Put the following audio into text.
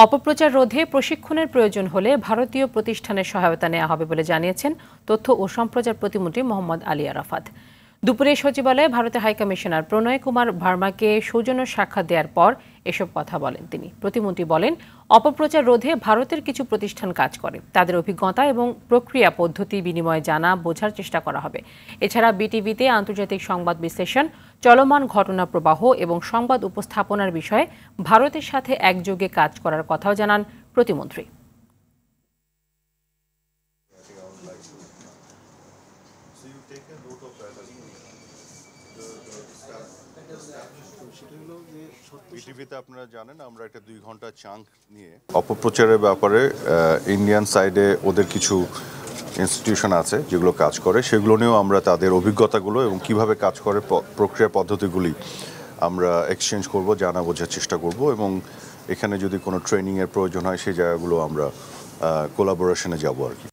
অপপ্রচার রোধে প্রশিক্ষণের প্রয়োজন হলে ভারতীয় প্রতিষ্ঠানের সহায়তা নেওয়া হবে বলে জানিয়েছেন তথ্য ও সম্প্রচার প্রতিমন্ত্রী মোহাম্মদ আলী আরাফাত। দুপুরে সচিবালয়ে ভারতের হাইকমিশনার প্রণয় কুমার ভার্মাকে সৌজন্য সাক্ষাৎ দেওয়ার পর এসব কথা বলেন তিনি। প্রতিমন্ত্রী বলেন, অপপ্রচার রোধে ভারতের কিছু প্রতিষ্ঠান কাজ করে, তাদের অভিজ্ঞতা এবং প্রক্রিয়া পদ্ধতি বিনিময়ে জানা বোঝার চেষ্টা করা হবে। এছাড়া বিটিভিতে আন্তর্জাতিক সংবাদ বিশ্লেষণ, চলমান ঘটনা প্রবাহ এবং সংবাদ উপস্থাপনার বিষয়ে ভারতের সাথে একযোগে কাজ করার কথাও জানান প্রতিমন্ত্রী। বিটিভিতে আপনারা জানেন আমরা একটা 2 ঘন্টা চাঙ্ক নিয়ে অপপ্রচারের ব্যাপারে ইন্ডিয়ান সাইডে ওদের কিছু ইনস্টিটিউশন আছে যেগুলো কাজ করে, সেগুলো নিয়েও আমরা তাদের অভিজ্ঞতাগুলো এবং কিভাবে কাজ করে প্রক্রিয়া পদ্ধতিগুলি আমরা এক্সচেঞ্জ করব, জানা বোঝার চেষ্টা করব এবং এখানে যদি কোনো ট্রেনিংয়ের প্রয়োজন হয় সেই জায়গাগুলো আমরা কোলাবোরেশনে যাব আর কি।